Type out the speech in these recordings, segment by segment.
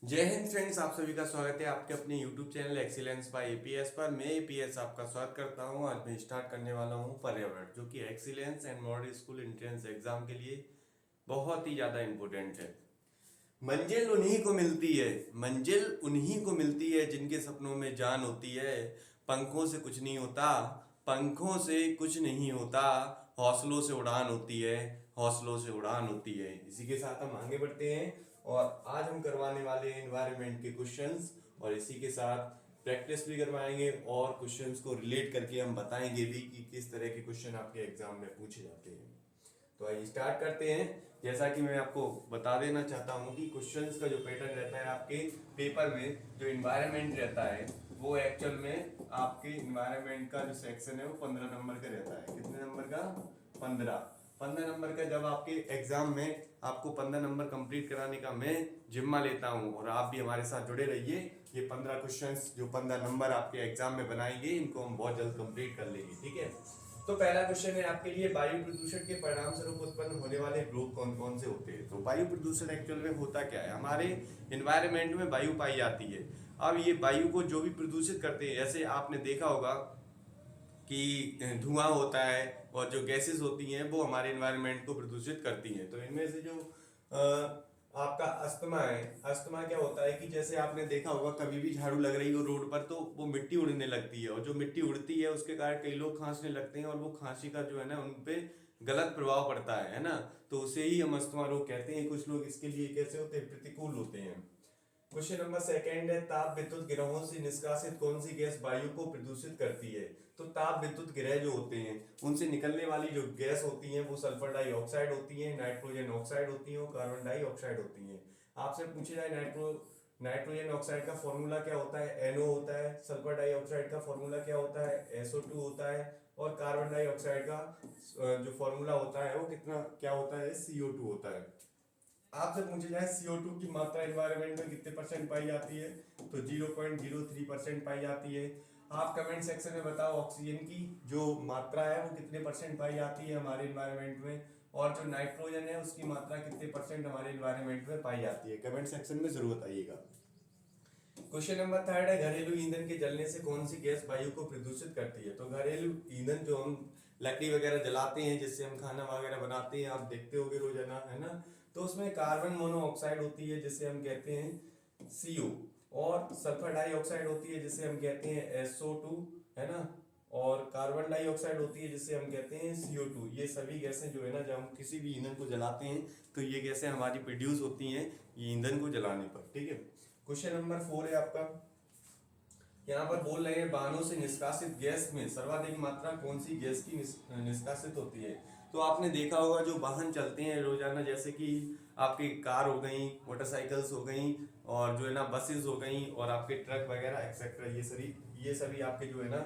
जय हिंद फ्रेंड्स, आप सभी का स्वागत है आपके अपने YouTube channel excellence by APS पर। मैं एपीएस आपका स्वागत करता हूं। आज मैं स्टार्ट करने वाला हूं पर्यावरण, जो कि excellence and model school entrance exam के लिए बहुत ही ज़्यादा इम्पोर्टेंट है। मंजिल उन्हीं को मिलती है, मंजिल उन्हीं को मिलती है जिनके सपनों में जान होती है। पंखों से कुछ नहीं होता, पंखों से कुछ नहीं होता, हौसलों से उड़ान होती है, हौसलों से उड़ान होती है। इसी के साथ हम आगे बढ़ते हैं और आज हम करवाने वाले हैं एनवायरनमेंट के क्वेश्चंस, और इसी के साथ प्रैक्टिस भी करवाएंगे और क्वेश्चंस को रिलेट करके हम बताएंगे भी कि किस तरह के क्वेश्चन आपके एग्जाम में पूछे जाते हैं। तो आइए स्टार्ट करते हैं। जैसा कि मैं आपको बता देना चाहता हूँ कि क्वेश्चंस का जो पैटर्न रहता है आपके पेपर में, जो इन्वायरमेंट रहता है वो एक्चुअल में आपके इन्वायरमेंट का जो सेक्शन है वो 15 नंबर का रहता है। कितने नंबर का? 15 नंबर का। जब आपके एग्जाम में आपको 15 नंबर कंप्लीट कराने का मैं जिम्मा लेता हूँ और आप भी हमारे साथ जुड़े रहिए। ये 15 क्वेश्चंस जो 15 नंबर आपके एग्जाम में बनाएंगे, इनको हम बहुत जल्द कंप्लीट कर लेंगे, ठीक है। तो पहला क्वेश्चन है आपके लिए, वायु प्रदूषण के परिणाम स्वरूप उत्पन्न होने वाले रोग कौन कौन से होते हैं। तो वायु प्रदूषण एक्चुअल में होता क्या है? हमारे एनवायरनमेंट में वायु पाई जाती है। अब ये वायु को जो भी प्रदूषित करते हैं, जैसे आपने देखा होगा कि धुआं होता है और जो गैसेस होती हैं वो हमारे एनवायरनमेंट को प्रदूषित करती हैं। तो इनमें से जो आपका अस्थमा है, अस्थमा क्या होता है कि जैसे आपने देखा होगा कभी भी झाड़ू लग रही हो रोड पर तो वो मिट्टी उड़ने लगती है, और जो मिट्टी उड़ती है उसके कारण कई लोग खांसने लगते हैं, और वो खांसी का जो है ना उन पे गलत प्रभाव पड़ता है ना। तो उसे ही हम अस्थमा रोग कहते हैं। कुछ लोग इसके लिए कैसे होते हैं? प्रतिकूल होते हैं। क्वेश्चन नंबर सेकंड है, ताप विद्युत गिरोहों से निष्कासित कौन सी गैस वायु को प्रदूषित करती है। तो ताप विद्युत गिरह जो होते हैं उनसे निकलने वाली जो गैस होती है वो सल्फर डाइऑक्साइड होती है, नाइट्रोजन ऑक्साइड होती है और कार्बन डाइऑक्साइड होती है। आपसे पूछे जाए नाइट्रोजन ऑक्साइड का फॉर्मूला क्या होता है? NO होता है। सल्फर डाइऑक्साइड का फॉर्मूला क्या होता है? SO2 होता है। और कार्बन डाइऑक्साइड का जो फॉर्मूला होता है वो कितना क्या होता है? CO2 होता है। आपसे पूछे जाए CO2 की मात्रा एनवायरनमेंट में कितने परसेंट पाई जाती है, तो 0.03% पाई जाती है। आप कमेंट सेक्शन में बताओ ऑक्सीजन की जो मात्रा है वो कितने परसेंट पाई जाती है हमारे एनवायरनमेंट में, और जो नाइट्रोजन है उसकी मात्रा कितने परसेंट हमारे एनवायरनमेंट में पाई जाती है। कमेंट सेक्शन में जरूर बताइएगा। क्वेश्चन नंबर थर्ड है, घरेलू ईंधन के जलने से कौन सी गैस वायु को प्रदूषित करती है। तो घरेलू ईंधन जो हम लकड़ी वगैरह जलाते हैं, जिससे हम खाना वगैरह बनाते हैं, आप देखते होंगे रोजाना, है ना। तो उसमें कार्बन मोनोऑक्साइड होती है जिसे हम कहते हैं CO, और सल्फर डाइऑक्साइड होती है जिसे हम कहते हैं SO2, है ना। और कार्बन डाइऑक्साइड होती है जिसे हम कहते हैं CO2। ये सभी गैसें जो है ना, जब हम किसी भी ईंधन को जलाते हैं तो ये गैसें हमारी प्रोड्यूस होती हैं ये ईंधन को जलाने पर, ठीक है। क्वेश्चन नंबर 4 है आपका, यहाँ पर बोल रहे हैं वाहनों से निष्कासित गैस में सर्वाधिक मात्रा कौन सी गैस की निष्कासित होती है। तो आपने देखा होगा जो वाहन चलते हैं रोजाना, जैसे कि आपकी कार हो गई, मोटरसाइकिल्स हो गई, और जो है ना बसेस हो गई, और आपके ट्रक वगैरह एक्सेट्रा, ये सभी आपके जो है ना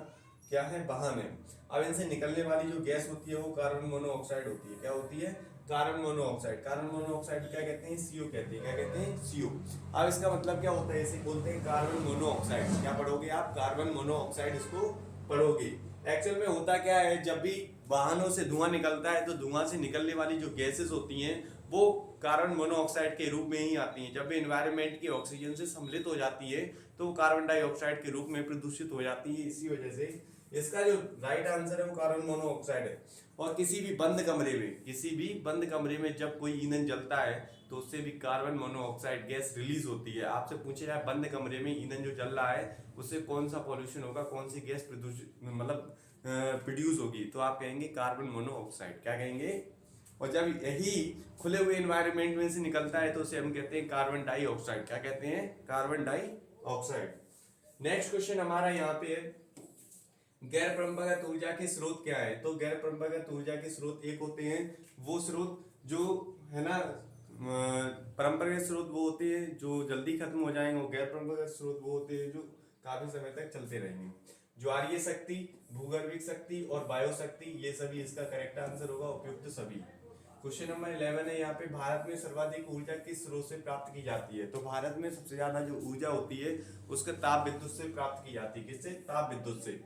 क्या है? वाहन है। अब इनसे निकलने वाली जो गैस होती है वो कार्बन मोनोऑक्साइड होती है। क्या होती है? Carbon monoxide. कार्बन मोनोऑक्साइड क्या कहते हैं? CO कहते हैं। क्या कहते हैं? CO। अब इसका मतलब क्या होता है? इसे बोलते हैं कार्बन मोनोऑक्साइड। क्या पढ़ोगे आप? कार्बन मोनोऑक्साइड इसको पढ़ोगे। एक्चुअल में होता क्या है, जब भी वाहनों से धुआं निकलता है तो धुआं से निकलने वाली जो गैसेस होती हैं वो कार्बन मोनोऑक्साइड के रूप में ही आती हैं। जब भी एनवायरनमेंट की ऑक्सीजन से सम्मिलित हो जाती है तो वो कार्बन डाइऑक्साइड के रूप में प्रदूषित हो जाती है। इसी वजह से इसका जो राइट आंसर है वो कार्बन मोनोऑक्साइड है। और किसी भी बंद कमरे में जब कोई ईंधन जलता है तो उससे भी कार्बन मोनोऑक्साइड गैस रिलीज होती है। आपसे पूछे जाए बंद कमरे में ईंधन जो जल रहा है उससे कौन सा पॉल्यूशन होगा, कौन सी गैस प्रदूषित मतलब प्रोड्यूस होगी, तो आप कहेंगे कार्बन मोनोऑक्साइड। क्या कहेंगे? और जब यही खुले हुए एनवायरनमेंट में से निकलता है तो उसे हम कहते हैं कार्बन डाइऑक्साइड। क्या कहते हैं? Carbon dioxide. नेक्स्ट क्वेश्चन हमारा यहाँ पे है, गैर परंपरागत ऊर्जा के स्रोत क्या है। तो गैर परंपरागत ऊर्जा के स्रोत एक होते हैं वो स्रोत जो है ना, परंपरागत स्रोत वो होते हैं जो जल्दी खत्म हो जाएंगे, और गैर परंपरागत स्रोत वो होते हैं जो काफी समय तक चलते रहेंगे। ज्वारीय शक्ति, भूगर्भिक शक्ति और बायो शक्ति, ये सभी इसका करेक्ट आंसर होगा, उपयुक्त सभी। क्वेश्चन नंबर 11 है यहाँ पे, भारत में सर्वाधिक ऊर्जा किस स्रोत से प्राप्त की जाती है? तो भारत में सबसे ज्यादा जो ऊर्जा होती है उसका ताप विद्युत से प्राप्त की जाती है। किससे? ताप विद्युत से।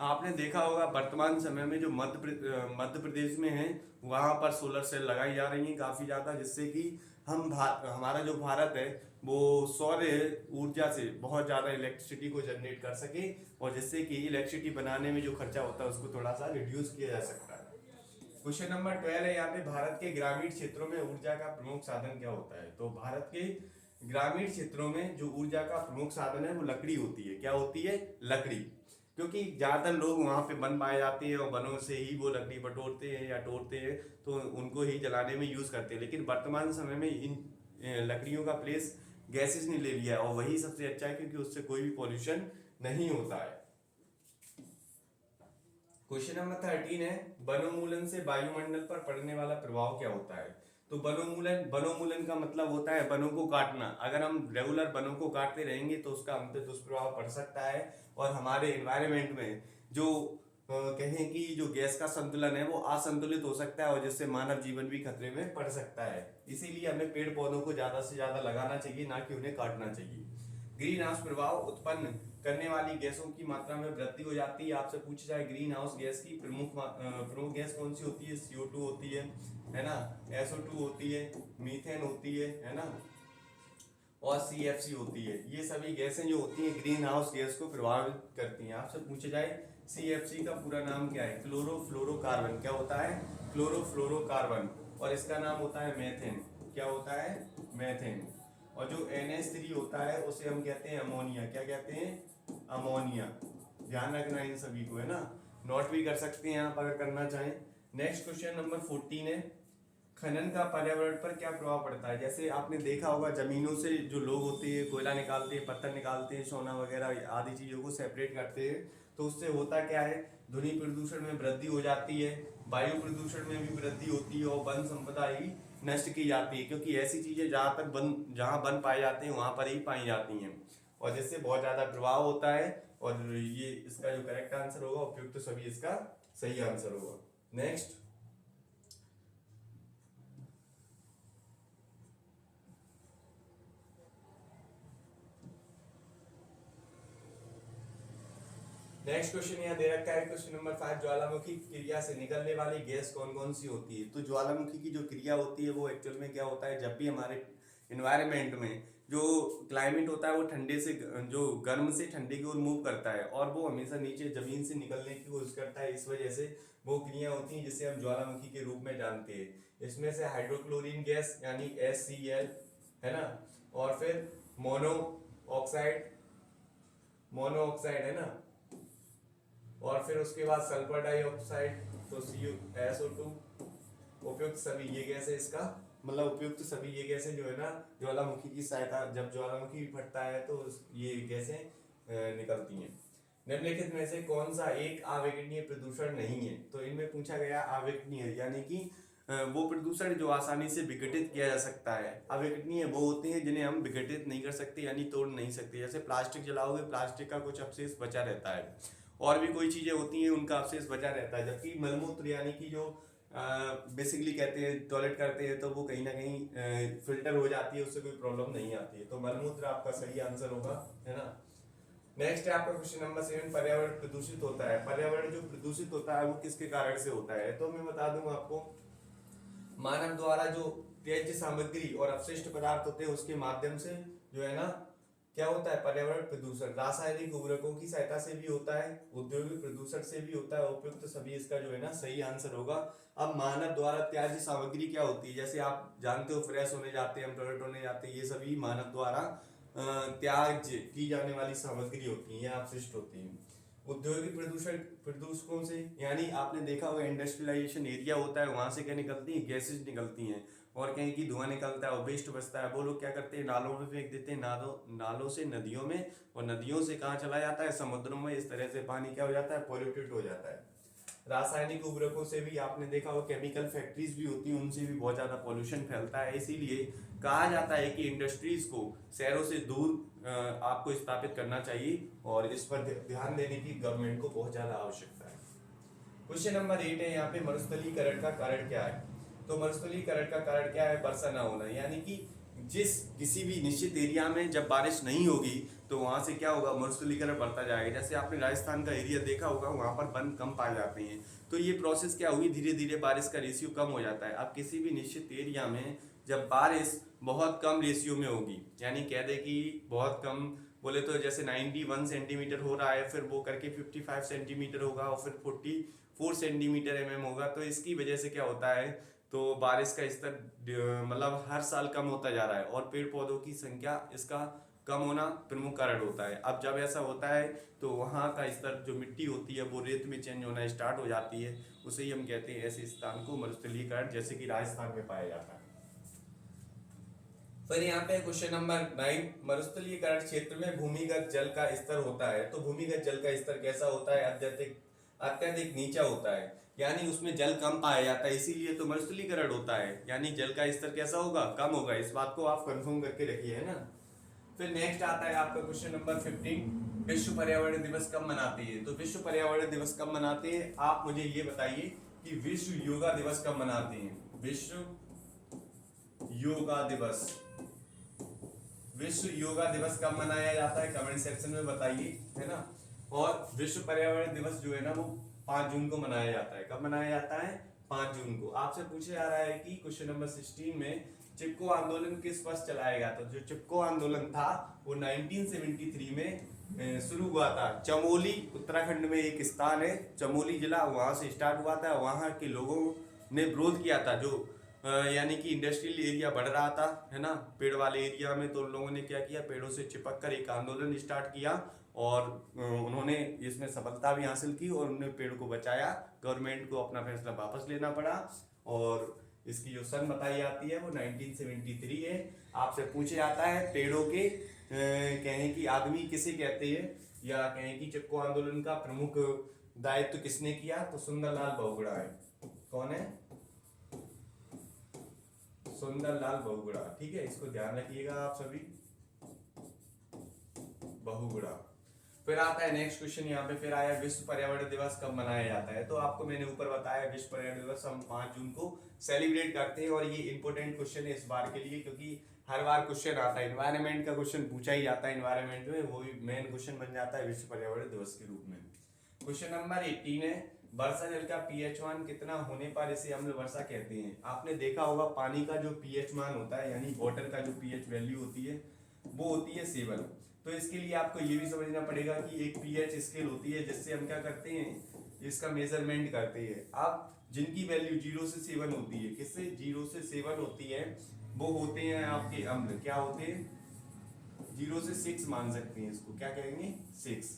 आपने देखा होगा वर्तमान समय में जो मध्य प्रदेश में है वहां पर सोलर सेल लगाई जा रही है काफी ज्यादा, जिससे कि हमारा जो भारत है वो सौर ऊर्जा से बहुत ज्यादा इलेक्ट्रिसिटी को जनरेट कर सके, और जिससे कि इलेक्ट्रिसिटी बनाने में जो खर्चा होता है उसको थोड़ा सा रिड्यूस किया जा सकता है। क्वेश्चन नंबर 12 है यहाँ पे, भारत के ग्रामीण क्षेत्रों में ऊर्जा का प्रमुख साधन क्या होता है? तो भारत के ग्रामीण क्षेत्रों में जो ऊर्जा का प्रमुख साधन है वो लकड़ी होती है। क्या होती है? लकड़ी। क्योंकि ज्यादातर लोग वहां पे वन पाए जाते हैं और वनों से ही वो लकड़ी बटोरते हैं या तोड़ते हैं, तो उनको ही जलाने में यूज करते हैं। लेकिन वर्तमान समय में इन लकड़ियों का प्लेस गैसेस ने ले लिया है, और वही सबसे अच्छा है क्योंकि उससे कोई भी पॉल्यूशन नहीं होता है। क्वेश्चन नंबर 13 है, वनोन्मूलन से वायुमंडल पर पड़ने वाला प्रभाव क्या होता है? तो वनोन्मूलन का मतलब होता है वनों को काटना। अगर हम रेगुलर वनों को काटते रहेंगे तो उसका हम पे दुष्प्रभाव पड़ सकता है, और हमारे एनवायरमेंट में जो कहें कि जो गैस का संतुलन है वो असंतुलित हो सकता है, और जिससे मानव जीवन भी खतरे में पड़ सकता है। इसीलिए हमें पेड़ पौधों को ज्यादा से ज्यादा लगाना चाहिए, ना कि उन्हें काटना चाहिए। ग्रीन हाउस प्रभाव उत्पन्न करने वाली गैसों की मात्रा में वृद्धि हो जाती है। आपसे पूछा जाए ग्रीन हाउस गैस की प्रमुख गैस कौन सी होती है? CO2 होती है ना, SO2 होती है, मीथेन होती है ना, और CFC होती है। ये सभी गैसें जो होती हैं ग्रीन हाउस गैस को प्रभावित करती हैं। आपसे पूछा जाए CFC का पूरा नाम क्या है? क्लोरोफ्लोरोकार्बन। क्या होता है? क्लोरोफ्लोरोकार्बन। और इसका नाम होता है मेथेन। क्या होता है? मेथेन। और जो NH3 होता है उसे हम कहते हैं अमोनिया। क्या कहते हैं? अमोनिया। ध्यान रखना इन सभी को, है ना, नोट भी कर सकते हैं आप अगर करना चाहें। नेक्स्ट क्वेश्चन नंबर 14 है, खनन का पर्यावरण पर क्या प्रभाव पड़ता है? जैसे आपने देखा होगा जमीनों से जो लोग होते हैं कोयला निकालते हैं, पत्थर निकालते हैं, सोना वगैरह आदि चीजों को सेपरेट करते हैं, तो उससे होता क्या है? ध्वनि प्रदूषण में वृद्धि हो जाती है, वायु प्रदूषण में भी वृद्धि होती है, और वन संपदा ही नष्ट की जाती है। क्योंकि ऐसी चीजें जहाँ वन पाए जाते हैं वहां पर ही पाई जाती हैं, और जिससे बहुत ज्यादा प्रभाव होता है। और ये इसका जो करेक्ट आंसर होगा उपयुक्त सभी इसका सही आंसर होगा। नेक्स्ट क्वेश्चन यहाँ दे रखा है, क्वेश्चन नंबर 5, ज्वालामुखी क्रिया से निकलने वाली गैस कौन कौन सी होती है? तो ज्वालामुखी की जो क्रिया होती है वो एक्चुअल में क्या होता है, जब भी हमारे इन्वायरमेंट में जो क्लाइमेट होता है वो ठंडे से जो गर्म से ठंडे की ओर मूव करता है, और वो हमेशा नीचे जमीन से निकलने की कोशिश करता है। इस वजह से वो क्रिया होती है जिसे हम ज्वालामुखी के रूप में जानते हैं। इसमें से हाइड्रोक्लोरिन गैस यानी HCl, है ना, और फिर मोनो ऑक्साइड, है ना, और फिर उसके बाद सल्फर डाइऑक्साइड, तो SO2। उपयुक्त सभी ये गैसें इसका मतलब उपयुक्त सभी ये गैसें जो है ना ज्वालामुखी की सहायता, जब ज्वालामुखी फटता है तो ये गैसें निकलती हैं। निम्नलिखित में से कौन सा एक अविघटनीय प्रदूषण नहीं है? तो इनमें पूछा गया अविघटनीय यानी कि वो प्रदूषण जो आसानी से विघटित किया जा सकता है। अविघटनीय वो होते हैं जिन्हें हम विघटित नहीं कर सकते यानी तोड़ नहीं सकते। जैसे प्लास्टिक जलाओगे, प्लास्टिक का कुछ अवशेष बचा रहता है, और भी कोई चीजें होती हैं उनका अवशेष बचा रहता है। जबकि मलमूत्र यानी कि जो बेसिकली कहते हैं टॉयलेट करते हैं तो वो कहीं ना कहीं फिल्टर हो जाती है, उससे कोई प्रॉब्लम नहीं आती है। तो मलमूत्र आपका सही आंसर होगा, है ना। नेक्स्ट है आपका क्वेश्चन नंबर 7, पर्यावरण प्रदूषित होता है। पर्यावरण जो प्रदूषित होता है वो किसके कारण से होता है? तो मैं बता दूं आपको, मानव द्वारा जो त्याज्य सामग्री और अपशिष्ट पदार्थ होते हैं उसके माध्यम से जो है ना क्या होता है पर्यावरण प्रदूषण। रासायनिक उर्वरकों की सहायता से भी होता है, औद्योगिक प्रदूषण से भी होता है। उपयुक्त सभी इसका जो है ना सही आंसर होगा। अब मानव द्वारा त्याज्य सामग्री क्या होती है? जैसे आप जानते हो फ्रेश होने जाते हैं, हम टॉयलेट होने जाते हैं, ये सभी मानव द्वारा त्याज्य की जाने वाली सामग्री होती है या अपशिष्ट होती है। औद्योगिक प्रदूषकों से यानी आपने देखा होगा इंडस्ट्रियलाइजेशन एरिया होता है, वहां से क्या निकलती है? गैसेज निकलती हैं, और कहीं की धुआं निकलता है और वेस्ट बचता है। वो लोग क्या करते हैं? नालों में फेंक देते हैं, नालों से नदियों में, और नदियों से कहाँ चला जाता है? समुद्रों में। इस तरह से पानी क्या हो जाता है? पॉल्यूटेड हो जाता है। रासायनिक उर्वरकों से भी आपने देखा होगा, केमिकल फैक्ट्रीज भी होती हैं, उनसे भी बहुत ज्यादा पॉल्यूशन फैलता है। इसीलिए कहा जाता है कि इंडस्ट्रीज को शहरों से दूर आपको स्थापित करना चाहिए, और इस पर ध्यान देने की गवर्नमेंट को बहुत ज्यादा आवश्यकता है। क्वेश्चन नंबर 8 है यहाँ पे, मरुस्थलीकरण का कारण क्या है? तो मरुस्थलीकरण का कारण क्या है? वर्षा ना होना, यानी कि जिस किसी भी निश्चित एरिया में जब बारिश नहीं होगी तो वहां से क्या होगा? मरुस्थलीकरण बढ़ता जाएगा। जैसे आपने राजस्थान का एरिया देखा होगा, वहां पर वन कम पाए जाते हैं, तो ये प्रोसेस क्या हुई? धीरे धीरे बारिश का रेशियो कम हो जाता है। अब किसी भी निश्चित एरिया में जब बारिश बहुत कम रेशियो में होगी, यानी कह दे कि बहुत कम, बोले तो जैसे 91 सेंटीमीटर हो रहा है, फिर वो करके 55 सेंटीमीटर होगा और फिर 44 सेंटीमीटर होगा, तो इसकी वजह से क्या होता है? तो बारिश का स्तर मतलब हर साल कम होता जा रहा है और पेड़ पौधों की संख्या इसका कम होना प्रमुख कारण होता है। अब जब ऐसा होता है तो वहाँ का स्तर, जो मिट्टी होती है वो रेत में चेंज होना स्टार्ट हो जाती है, उसे ही हम कहते हैं ऐसे स्थान को मरुस्थलीकरण, जैसे कि राजस्थान में पाया जाता है। फिर यहाँ पे क्वेश्चन नंबर 9, मरुस्थलीकरण क्षेत्र में भूमिगत जल का स्तर होता है। तो भूमिगत जल का स्तर कैसा होता है? अत्यधिक अत्यधिक नीचा होता है, यानी उसमें जल कम पाया जाता है, इसीलिए तो मरुस्थलीकरण होता है। यानी जल का स्तर कैसा होगा? कम होगा। इस बात को आप कंफर्म करके रखिए, है ना। फिर नेक्स्ट आता है आपका क्वेश्चन नंबर 15, विश्व पर्यावरण दिवस कब मनाते हैं? तो विश्व पर्यावरण दिवस कब मनाते हैं? आप मुझे ये बताइए कि विश्व योगा दिवस कब मनाते हैं? विश्व योगा दिवस, विश्व योगा दिवस कब मनाया जाता है? कमेंट सेक्शन में बताइए, है ना। और विश्व पर्यावरण दिवस जो है ना वो 5 जून को मनाया जाता है। कब मनाया जाता है? 5 जून को। आपसे पूछे जा रहा है कि क्वेश्चन नंबर 16 में चिपको आंदोलन किस वर्ष चलाया गया था? जो चिपको आंदोलन था वो 1973 में शुरू हुआ था। चमोली उत्तराखंड में एक स्थान है, चमोली जिला, वहां से स्टार्ट हुआ था। वहां के लोगों ने विरोध किया था, जो यानी कि इंडस्ट्रियल एरिया बढ़ रहा था, है ना, पेड़ वाले एरिया में। तो उन लोगों ने क्या किया? पेड़ों से चिपक कर एक आंदोलन स्टार्ट किया और उन्होंने इसमें सफलता भी हासिल की और उन्होंने पेड़ को बचाया। गवर्नमेंट को अपना फैसला वापस लेना पड़ा और इसकी जो सन बताई जाती है वो 1973 है। आपसे पूछे जाता है पेड़ों के कहें कि आदमी किसे कहते हैं, या कहें कि चिपको आंदोलन का प्रमुख दायित्व किसने किया? तो सुंदरलाल बहुगुणा है। कौन है? सुंदरलाल बहुगुणा। ठीक है, इसको ध्यान रखिएगा आप सभी, बहुगुणा। फिर आता है नेक्स्ट क्वेश्चन, यहाँ पे फिर आया विश्व पर्यावरण दिवस कब मनाया जाता है? तो आपको मैंने ऊपर बताया विश्व पर्यावरण दिवस हम 5 जून को सेलिब्रेट करते हैं। और ये इंपॉर्टेंट क्वेश्चन है इस बार के लिए, क्योंकि हर बार क्वेश्चन आता है, एनवायरनमेंट का क्वेश्चन पूछा ही जाता है एनवायरनमेंट में, वो भी मेन क्वेश्चन बन जाता है विश्व पर्यावरण दिवस के रूप में। क्वेश्चन नंबर 18 है, वर्षा जल का पीएच मान कितना होने पर इसे अम्ल वर्षा कहते हैं? आपने देखा होगा पानी का जो पीएच मान होता है, यानी वाटर का जो पीएच वैल्यू होती है वो होती है 7। तो इसके लिए आपको ये भी समझना पड़ेगा कि एक पीएच स्केल होती है जिससे हम क्या करते हैं? इसका मेजरमेंट करते हैं। अब जिनकी वैल्यू 0 से 7 होती है, किससे? 0 से 7 होती है, वो होते हैं आपके अम्ल। क्या होते हैं? 0 से 6 मान सकते हैं इसको, क्या कहेंगे? 6,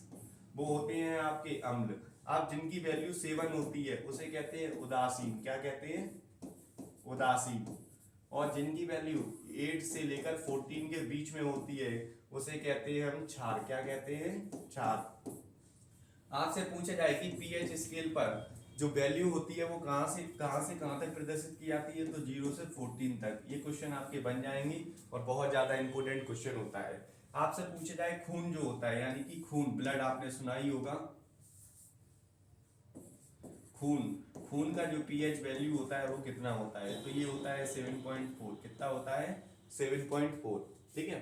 वो होते हैं आपके अम्ल। अब जिनकी वैल्यू 7 होती है उसे कहते हैं उदासीन। क्या कहते हैं? उदासीन। और जिनकी वैल्यू 8 से लेकर 14 के बीच में होती है उसे कहते हैं हम क्षार। क्या कहते हैं? क्षार। आपसे पूछा जाए कि पीएच स्केल पर जो वैल्यू होती है वो कहाँ से कहाँ तक प्रदर्शित की जाती है? तो 0 से 14 तक। ये क्वेश्चन आपके बन जाएंगे और बहुत ज्यादा इंपोर्टेंट क्वेश्चन होता है। आपसे पूछा जाए खून जो होता है, यानी कि खून, ब्लड, आपने सुना ही होगा। खून का जो पीएच वैल्यू होता है वो कितना होता है? तो ये होता है 7.4। कितना होता है? 7.4। ठीक है।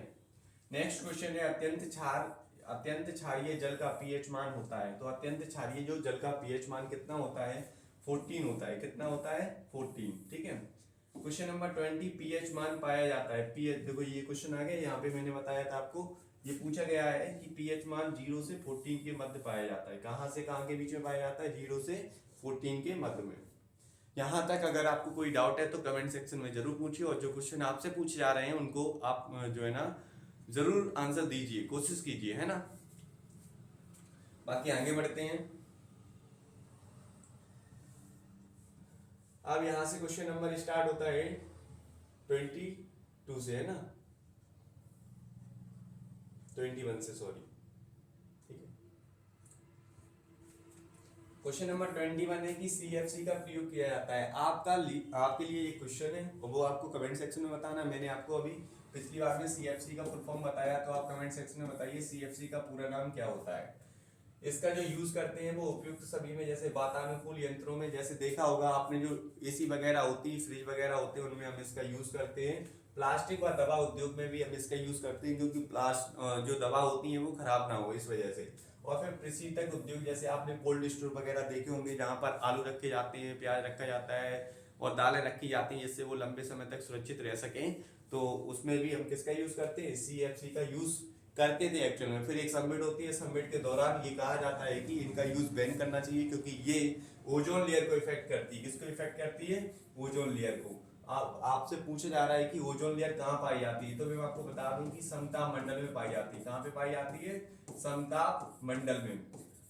नेक्स्ट क्वेश्चन है, अत्यंत क्षारीय जल का पीएच मान होता है। तो अत्यंत क्षारीय जो जल का पीएच मान कितना होता है? 14 होता है। कितना होता है? 14। ठीक है। क्वेश्चन नंबर 20, पीएच मान पाया जाता है। पीएच, देखो ये क्वेश्चन आ गया, यहाँ पे मैंने बताया था आपको, ये पूछा गया है कि पीएच मान 0 से 14 के मध्य पाया जाता है। कहाँ से कहाँ के बीच में पाया जाता है? 0 से 14 के मध्य में। यहाँ तक अगर आपको कोई डाउट है तो कमेंट सेक्शन में जरूर पूछिए, और जो क्वेश्चन आपसे पूछे जा रहे हैं उनको आप जो है ना जरूर आंसर दीजिए, कोशिश कीजिए, है ना। बाकी आगे बढ़ते हैं। अब यहां से क्वेश्चन नंबर स्टार्ट होता है 22 से, है ना, 21 से, सॉरी। ठीक है। क्वेश्चन नंबर 21 है कि सीएफसी का प्रयोग किया जाता है। आपके लिए एक क्वेश्चन है और वो आपको कमेंट सेक्शन में बताना। मैंने आपको अभी पिछली बार में सीएफसी का फुल फॉर्म बताया, तो आप कमेंट सेक्शन में बताइए सीएफसी का पूरा नाम क्या होता है। इसका जो यूज करते हैं वो उपयुक्त सभी में, जैसे वातानुकूल यंत्रों में, जैसे देखा होगा आपने जो एसी वगैरह होती है, फ्रिज वगैरह होते हैं, उनमें हम इसका यूज करते हैं। प्लास्टिक व दवा उद्योग में भी हम इसका यूज करते हैं, क्योंकि जो दवा होती है वो खराब ना हो इस वजह से। और फिर कृषि तक उद्योग, जैसे आपने कोल्ड स्टोर वगैरह देखे होंगे जहाँ पर आलू रखे जाते हैं, प्याज रखा जाता है और दालें रखी जाती हैं, जिससे वो लंबे समय तक सुरक्षित रह सकें, तो उसमें भी हम किसका यूज करते हैं, CFC का यूज करते थे एक्चुअल में। फिर एक सबमिट होती है, सबमिट के दौरान ये कहा जाता है कि इनका यूज बैन करना चाहिए, क्योंकि ये ओजोन लेयर को इफेक्ट करती है। किसको इफेक्ट करती है, ओजोन लेयर को। आपसे पूछा जा रहा है कि ओजोन लेयर कहाँ पाई जाती है, तो मैं आपको बता दूं कि समताप मंडल में पाई जाती है। कहाँ पे पाई जाती है, समताप मंडल में।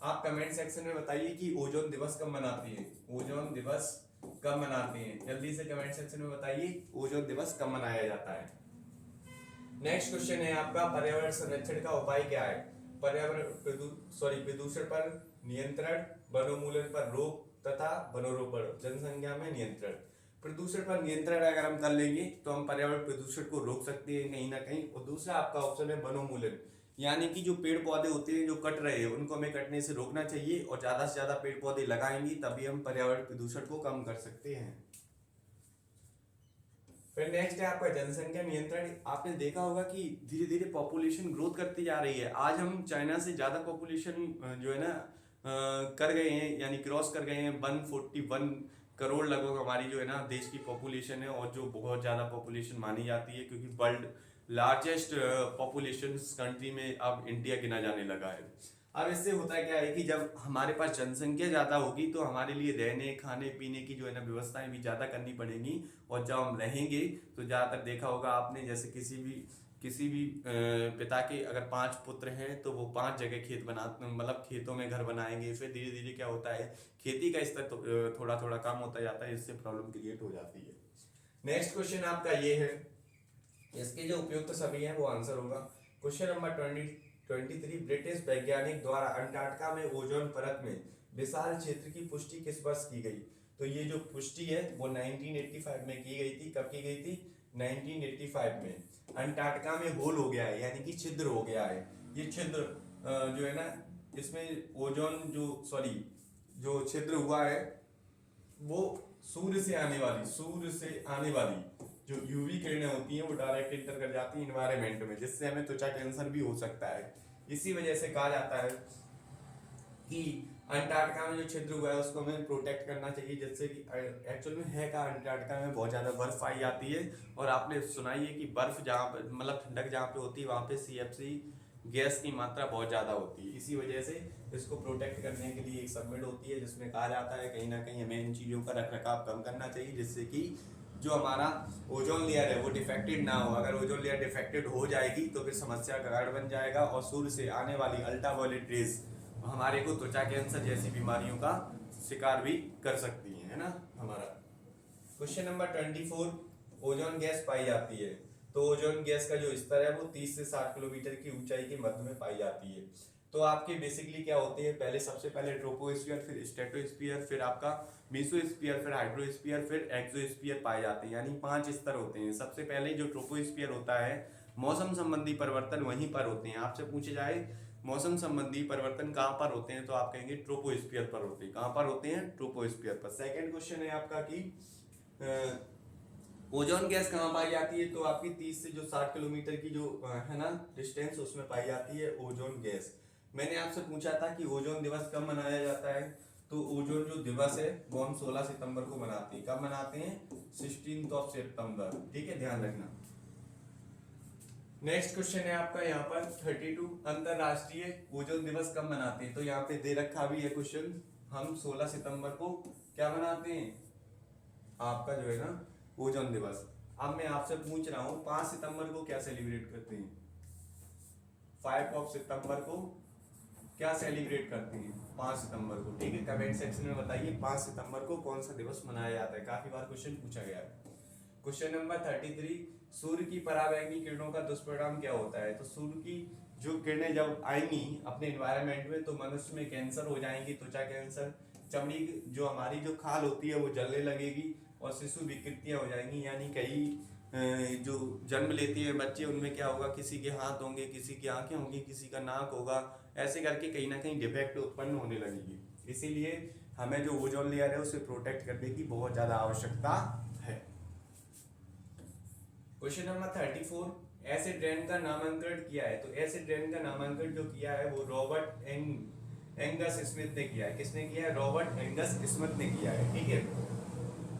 आप कमेंट सेक्शन में बताइए कि ओजोन दिवस कब मनाती है, ओजोन दिवस कब मनाते हैं, जल्दी से कमेंट सेक्शन में बताइए ओजोन दिवस कब मनाया जाता है। नेक्स्ट क्वेश्चन है आपका, पर्यावरण संरक्षण का उपाय क्या है। प्रदूषण पर नियंत्रण, वनोन्मूलन पर रोक तथा वनोरोपण, जनसंख्या में नियंत्रण। प्रदूषण पर नियंत्रण अगर हम कर लेंगे तो हम पर्यावरण प्रदूषण को रोक सकते हैं कहीं ना कहीं। और दूसरा आपका ऑप्शन है वनोन्मूलन, यानी कि जो पेड़ पौधे होते हैं जो कट रहे हैं उनको हमें कटने से रोकना चाहिए, और ज्यादा से ज्यादा पेड़ पौधे लगाएंगे तभी हम पर्यावरण प्रदूषण को कम कर सकते हैं। फिर नेक्स्ट है आपका जनसंख्या नियंत्रण। आपने देखा होगा कि धीरे धीरे पॉपुलेशन ग्रोथ करती जा रही है। आज हम चाइना से ज्यादा पॉपुलेशन जो है ना कर गए हैं, यानी क्रॉस कर गए हैं। 141 करोड़ लगभग हमारी जो है ना देश की पॉपुलेशन है, और जो बहुत ज्यादा पॉपुलेशन मानी जाती है, क्योंकि वर्ल्ड लार्जेस्ट पॉपुलेशन कंट्री में अब इंडिया गिना जाने लगा है। अब इससे होता क्या है कि जब हमारे पास जनसंख्या ज्यादा होगी तो हमारे लिए रहने खाने पीने की जो है ना व्यवस्थाएं भी ज्यादा करनी पड़ेंगी। और जब हम रहेंगे तो ज्यादातर देखा होगा आपने, जैसे किसी भी पिता के अगर 5 पुत्र हैं तो वो 5 जगह खेत बना, मतलब खेतों में घर बनाएंगे। फिर धीरे धीरे क्या होता है, खेती का स्तर तो थोड़ा थोड़ा कम होता जाता है, इससे प्रॉब्लम क्रिएट हो जाती है। नेक्स्ट क्वेश्चन आपका ये है, इसके जो उपयुक्त सभी हैं वो आंसर होगा। क्वेश्चन नंबर 23, ब्रिटिश वैज्ञानिक द्वारा अंटार्कटिका में ओजोन परत में विशाल क्षेत्र की पुष्टि किस वर्ष की गई। तो ये जो पुष्टि है वो 1985 में की गई थी। कब की गई थी, 1985 में। अंटार्कटिका में होल हो गया है, यानी कि छिद्र हो गया है। ये छिद्र जो है ना, इसमें ओजोन जो छिद्र हुआ है वो सूर्य से आने वाली जो यूवी किरणें होती हैं वो डायरेक्ट इंटर कर जाती है इन्वायरमेंट में, जिससे हमें त्वचा कैंसर भी हो सकता है। इसी वजह से कहा जाता है कि अंटार्कटिका में जो छिद्र हुआ है उसको हमें प्रोटेक्ट करना चाहिए, जिससे कि एक्चुअल में है का अंटार्कटिका में बहुत ज्यादा बर्फ पाई जाती है। और आपने सुना ही है कि बर्फ जहाँ पे, मतलब ठंडक जहाँ पे होती है वहाँ पे CFC गैस की मात्रा बहुत ज्यादा होती है। इसी वजह से इसको प्रोटेक्ट करने के लिए एक सबमिट होती है, जिसमें कहा जाता है कहीं ना कहीं हमें इन चीजों का रखरखाव कम करना चाहिए, जिससे कि जो हमारा ओजोन लेयर है वो डिफेक्टेड ना हो। अगर ओजोन लेयर डिफेक्टेड हो जाएगी तो फिर समस्या का कारण बन जाएगा, और सूर्य से आने वाली अल्ट्रावायलेट रेज हमारे को त्वचा कैंसर जैसी बीमारियों का शिकार भी कर सकती है ना हमारा। क्वेश्चन नंबर 24, ओजोन गैस पाई जाती है। तो ओजोन गैस का जो स्तर है वो 30 से 60 किलोमीटर की ऊंचाई के मध्य में पाई जाती है। तो आपके बेसिकली क्या होते हैं, सबसे पहले ट्रोपोस्फीयर, फिर स्ट्रेटोस्फीयर, फिर आपका मेसोस्फीयर, फिर हाइड्रोस्फीयर, फिर एक्सोस्फीयर पाए जाते हैं, यानी 5 स्तर होते हैं। सबसे पहले जो ट्रोपोस्फीयर होता है, मौसम संबंधी परिवर्तन वहीं पर होते हैं। आपसे पूछे जाए मौसम संबंधी परिवर्तन कहाँ पर होते हैं, तो आप कहेंगे ट्रोपोस्फीयर पर होते हैं। कहाँ पर होते हैं, ट्रोपोस्फीयर पर। सेकंड क्वेश्चन है आपका कि ओजोन गैस कहाँ पाई जाती है, तो आपकी 30 से जो 60 किलोमीटर की जो है ना डिस्टेंस, उसमें पाई जाती है ओजोन गैस। मैंने आपसे पूछा था कि ओजोन दिवस कब मनाया जाता है, तो ओजोन जो दिवस है वो हम 16 सितंबर को मनाते हैं। कब मनाते हैं, 16 सितंबर। ठीक है, ध्यान रखना। नेक्स्ट क्वेश्चन है आपका यहाँ पर 32, अंतरराष्ट्रीय ओजोन दिवस कब मनाते हैं। तो यहाँ पे दे रखा भी है क्वेश्चन, हम 16 सितंबर को क्या मनाते हैं, आपका जो है ना ओजोन दिवस। अब मैं आपसे पूछ रहा हूँ 5 सितंबर को क्या सेलिब्रेट करते हैं, 5 सितंबर को क्या सेलिब्रेट करते हैं, 5 सितंबर को। ठीक है, कमेंट सेक्शन में बताइए 5 सितंबर को कौन सा दिवस मनाया जाता है। काफी बार क्वेश्चन पूछा गया है। क्वेश्चन नंबर 33, सूर्य की पराबैंगनी किरणों का दुष्परिणाम क्या होता है। तो सूर्य की जो किरणें जब आएंगी अपने एनवायरनमेंट में तो मनुष्य में कैंसर हो जाएंगी, त्वचा कैंसर, चमड़ी जो हमारी जो खाल होती है वो जलने लगेगी, और शिशु विकृतियां हो जाएंगी, यानी कई जो जन्म लेते हैं बच्चे, उनमें क्या होगा, किसी के हाथ होंगे, किसी की आंखें होंगी, किसी का नाक होगा, ऐसे करके कहीं ना कहीं डिफेक्ट उत्पन्न होने लगेगी। इसीलिए हमें जो ओजोन लेयर है उसे प्रोटेक्ट करने की बहुत ज़्यादा आवश्यकता है। क्वेश्चन नंबर 34, एसिड रेन का नामांकन किया है। तो एसिड रेन का नामांकन जो किया है वो रॉबर्ट एंगस स्मिथ ने किया है। किसने किया है? रॉबर्ट एंगस स्मिथ ने किया है। ठीक है।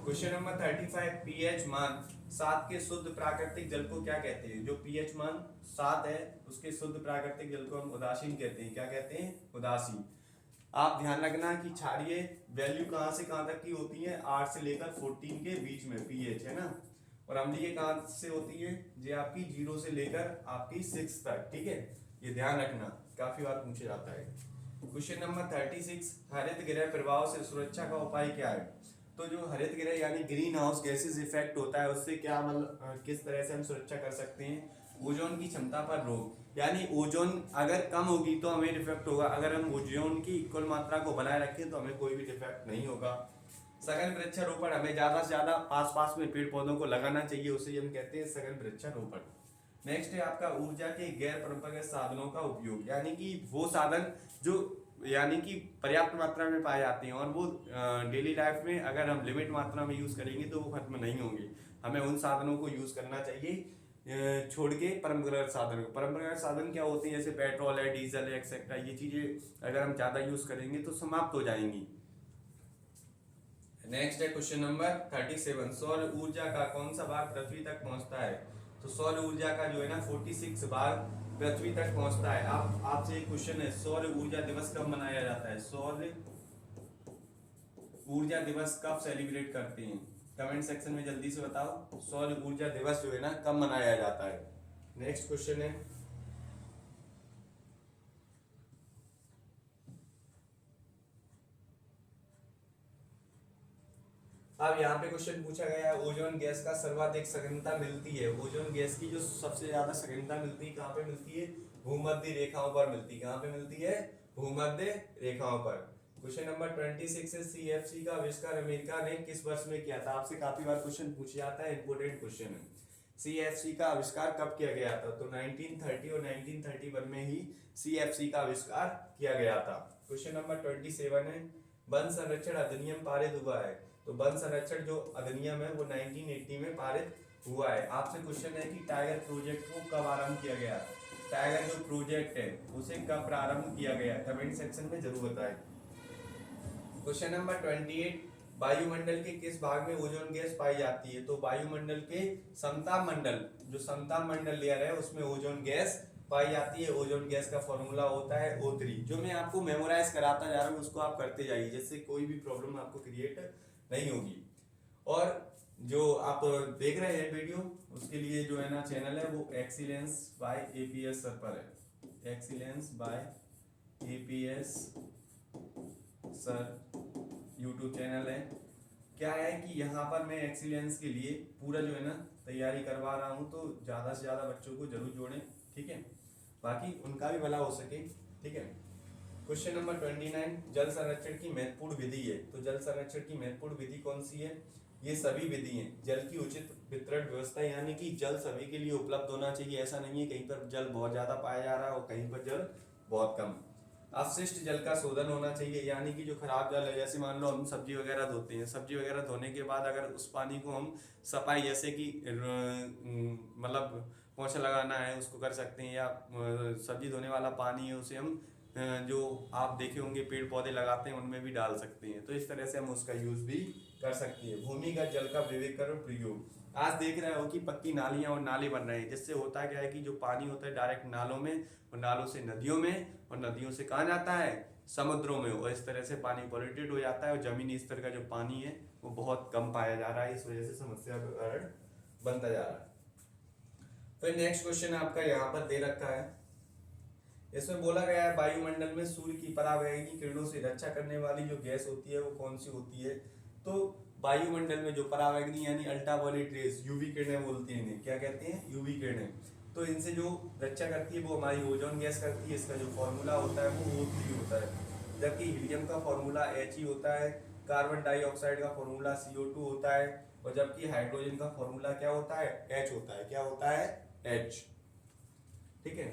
क्वेश्चन नंबर 35, पीएच मान 7 के शुद्ध प्राकृतिक जल को क्या कहते हैं? जो पीएच मान 7 है उसके शुद्ध प्राकृतिक जल को हम उदासीन कहते हैं। क्या कहते हैं? उदासीन। आप ध्यान रखना कि क्षारीय वैल्यू कहाँ से कहाँ तक की होती है? 8 से लेकर 14 के बीच में पीएच है ना। और अम्लीय कहाँ से होती है? ये आपकी 0 से लेकर आपकी 6 तक। ठीक है, ये ध्यान रखना, काफी बार पूछा जाता है। क्वेश्चन नंबर 36, हरित गृह प्रभाव से सुरक्षा का उपाय क्या है? तो जो हरित गृह यानी ग्रीन हाउस गैसेस इफेक्ट होता है उससे क्या मतलब किस तरह से हम सुरक्षा कर सकते हैं? ओजोन की क्षमता पर रोक, यानी ओजोन अगर कम होगी तो हमें डिफेक्ट होगा, अगर हम ओजोन की इक्वल मात्रा को बनाए रखें तो हमें कोई भी डिफेक्ट नहीं होगा। सघन वृक्षारोपण, हमें ज्यादा से ज्यादा पास में पेड़ पौधों को लगाना चाहिए, उसे हम कहते हैं सघन वृक्षारोपण। नेक्स्ट है आपका ऊर्जा के गैर परंपरागत साधनों का उपयोग, यानी कि वो साधन जो यानी कि पर्याप्त मात्रा में पाए जाते हैं और वो डेली लाइफ में अगर हम लिमिट मात्रा में यूज करेंगे तो वो खत्म नहीं होंगे। हमें उन साधनों को यूज करना चाहिए छोड़ के परंपरागत साधन को। परंपरागत साधन क्या होते हैं? जैसे पेट्रोल है, डीजल है, एक्सेट्रा, ये चीजें अगर हम ज्यादा यूज करेंगे तो समाप्त हो जाएंगी। नेक्स्ट है क्वेश्चन नंबर 37, सौर ऊर्जा का कौन सा भाग पृथ्वी तक पहुंचता है? तो सौर ऊर्जा का जो है ना 46 भाग पृथ्वी तक पहुंचता है। आपसे एक क्वेश्चन है, सौर ऊर्जा दिवस कब मनाया जाता है? सौर ऊर्जा दिवस कब सेलिब्रेट करते हैं? कमेंट सेक्शन में जल्दी से बताओ, सौर ऊर्जा दिवस जो है ना कब मनाया जाता है? नेक्स्ट क्वेश्चन है, अब यहाँ पे क्वेश्चन पूछा गया है, ओजोन गैस का सर्वाधिक सघनता मिलती है। ओजोन गैस की जो सबसे ज्यादा सघनता मिलती है कहाँ पे मिलती है? भूमध्य रेखाओं पर मिलती है। कहाँ पे मिलती है? भूमध्य रेखाओं पर। क्वेश्चन नंबर 26 है, सीएफसी का आविष्कार अमेरिका ने किस वर्ष में किया था? आपसे काफी बार क्वेश्चन पूछा जाता है, इंपोर्टेंट क्वेश्चन है। सीएफसी का आविष्कार कब किया गया था? तो 1930 और 1931 में ही सीएफसी का आविष्कार किया गया था। क्वेश्चन नंबर 27 है, वन संरक्षण अधिनियम पारित हुआ है। तो वन संरक्षण जो अधिनियम है वो 1980 में पारित हुआ है। आपसे क्वेश्चन है कि टाइगर प्रोजेक्ट को कब आरंभ किया गया? टाइगर जो प्रोजेक्ट है उसे कब प्रारंभ किया गया? कमेंट सेक्शन में जरूर बताएं। क्वेश्चन नंबर 28, वायुमंडल के किस भाग में ओजोन गैस पाई जाती है? तो वायुमंडल के समताप मंडल, जो समताप मंडल लेयर है उसमें ओजोन गैस पाई जाती है। ओजोन गैस का फॉर्मूला होता है O3। जो मैं आपको मेमोराइज कराता जा रहा हूँ उसको आप करते जाइए, जिससे कोई भी प्रॉब्लम आपको क्रिएट नहीं होगी। और जो आप देख रहे हैं वीडियो, उसके लिए जो है ना चैनल है वो एक्सीलेंस बाय एपीएस सर पर है। Excellence by APS sir YouTube channel है। क्या है कि यहाँ पर मैं एक्सीलेंस के लिए पूरा जो है ना तैयारी करवा रहा हूँ, तो ज़्यादा से ज़्यादा बच्चों को जरूर जोड़ें। ठीक है, बाकी उनका भी भला हो सके। ठीक है। क्वेश्चन नंबर 29, जल संरक्षण की महत्वपूर्ण विधि है। तो जल संरक्षण की महत्वपूर्ण विधि कौन सी है? ये सभी विधि हैं। जल की उचित वितरण व्यवस्था, यानी कि जल सभी के लिए उपलब्ध होना चाहिए। ऐसा नहीं है कहीं पर जल बहुत ज्यादा पाया जा रहा है और कहीं पर जल बहुत कम। अपशिष्ट जल का शोधन होना चाहिए, यानी कि जो खराब जल है, जैसे मान लो हम सब्जी वगैरह धोते हैं, सब्जी वगैरह धोने के बाद अगर उस पानी को हम सफाई, जैसे कि मतलब पोछा लगाना है उसको कर सकते हैं, या सब्जी धोने वाला पानी है उसे हम जो आप देखे होंगे पेड़ पौधे लगाते हैं उनमें भी डाल सकते हैं। तो इस तरह से हम उसका यूज भी कर सकते हैं। भूमिगत जल का विवेकरण प्रयोग, आज देख रहे हो कि पक्की नालियां और नाले बन रहे हैं, जिससे होता क्या है कि जो पानी होता है डायरेक्ट नालों में, और नालों से नदियों में, और नदियों से कहाँ जाता है? समुद्रों में। और इस तरह से पानी पॉल्यूटेड हो जाता है और जमीनी स्तर का जो पानी है वो बहुत कम पाया जा रहा है। इस वजह से समस्या का कारण बनता जा रहा है। फिर नेक्स्ट क्वेश्चन आपका यहाँ पर दे रखा है, इसमें बोला गया है वायुमंडल में सूर्य की पराबैंगनी किरणों से रक्षा करने वाली जो गैस होती है वो कौन सी होती है? तो वायुमंडल में जो पराबैंगनी यानी अल्ट्रावायलेट रेज, यूवी किरणें बोलते हैं इन्हें, क्या कहते हैं? यूवी किरणें। तो इनसे जो रक्षा करती है वो हमारी ओजोन गैस करती है। इसका जो फॉर्मूला होता है वो O3 होता है, जबकि हीलियम का फॉर्मूला He होता है, कार्बन डाइऑक्साइड का फॉर्मूला CO2 होता है, और जबकि हाइड्रोजन का फॉर्मूला क्या होता है, H होता है। क्या होता है, H। ठीक है।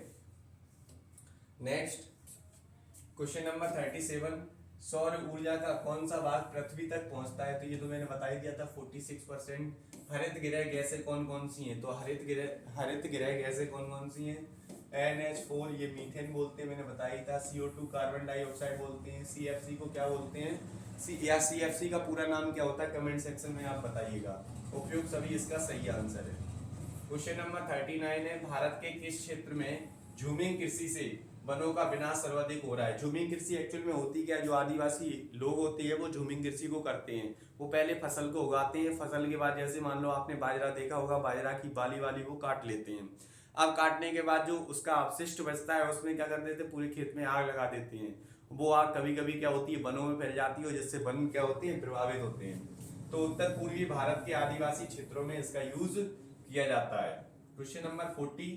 नेक्स्ट क्वेश्चन नंबर 37, सौर ऊर्जा का कौन सा भाग पृथ्वी तक पहुंचता है? तो ये तो मैंने बता ही दिया था 46%। हरित गृह गैसें कौन कौन सी हैं? तो हरित गृह गैसें कौन कौन सी हैं? NH4 ये मीथेन बोलते हैं, मैंने बताया ही था। CO2 कार्बन डाइऑक्साइड बोलते हैं। CFC को क्या बोलते हैं? CFC का पूरा नाम क्या होता है? कमेंट सेक्शन में आप बताइएगा। उपयुक्त सभी इसका सही आंसर है। क्वेश्चन नंबर 39 है, भारत के किस क्षेत्र में झूमिंग कृषि से वनों का विनाश सर्वाधिक हो रहा है? झूमिंग कृषि एक्चुअल में होती क्या है? जो आदिवासी लोग होते हैं वो झूमिंग कृषि को करते हैं। वो पहले फसल को उगाते हैं, फसल के बाद जैसे मान लो आपने बाजरा देखा होगा, बाजरा की बाली वाली वो काट लेते हैं। अब काटने के बाद जो उसका अवशिष्ट बचता है उसमें क्या कर देते हैं, पूरे खेत में आग लगा देते हैं। वो आग कभी कभी क्या होती है, वनों में फैल जाती है, जिससे वन क्या होते हैं, प्रभावित होते हैं। तो उत्तर पूर्वी भारत के आदिवासी क्षेत्रों में इसका यूज किया जाता है। क्वेश्चन नंबर 40,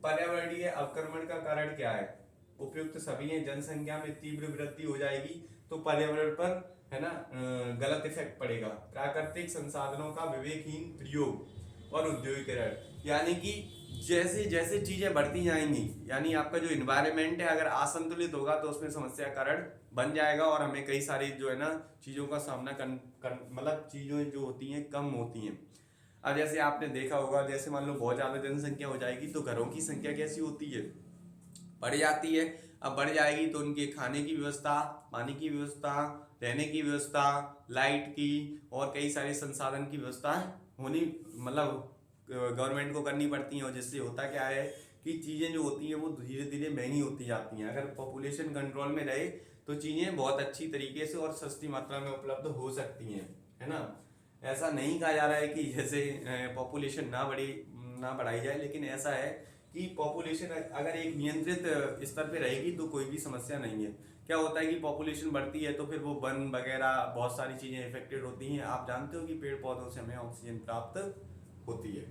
पर्यावरणीय अवक्रमण का कारण क्या है? उपयुक्त सभी हैं। जनसंख्या में तीव्र वृद्धि हो जाएगी तो पर्यावरण पर है ना गलत इफेक्ट पड़ेगा। प्राकृतिक संसाधनों का विवेकहीन प्रयोग और औद्योगिकरण, यानी कि जैसे जैसे चीजें बढ़ती जाएंगी, यानी आपका जो इन्वायरमेंट है अगर असंतुलित होगा तो उसमें समस्या कारण बन जाएगा और हमें कई सारी जो है ना चीजों का सामना मतलब चीजें जो होती हैं कम होती हैं। अब जैसे आपने देखा होगा, जैसे मान लो बहुत ज्यादा जनसंख्या हो जाएगी तो घरों की संख्या कैसी होती है, बढ़ जाती है। अब बढ़ जाएगी तो उनके खाने की व्यवस्था, पानी की व्यवस्था, रहने की व्यवस्था, लाइट की और कई सारे संसाधन की व्यवस्था होनी मतलब गवर्नमेंट को करनी पड़ती है। और जिससे होता क्या है कि चीज़ें जो होती हैं वो धीरे धीरे महंगी होती जाती हैं। अगर पॉपुलेशन कंट्रोल में रहे तो चीज़ें बहुत अच्छी तरीके से और सस्ती मात्रा में उपलब्ध हो सकती हैं, है ना। ऐसा नहीं कहा जा रहा है कि जैसे पॉपुलेशन ना बढ़ाई जाए, लेकिन ऐसा है कि पॉपुलेशन अगर एक नियंत्रित स्तर पे रहेगी तो कोई भी समस्या नहीं है। क्या होता है कि पॉपुलेशन बढ़ती है तो फिर वो वन वगैरह बहुत सारी चीजें इफेक्टेड होती हैं। आप जानते हो कि पेड़ पौधों से हमें ऑक्सीजन प्राप्त होती है।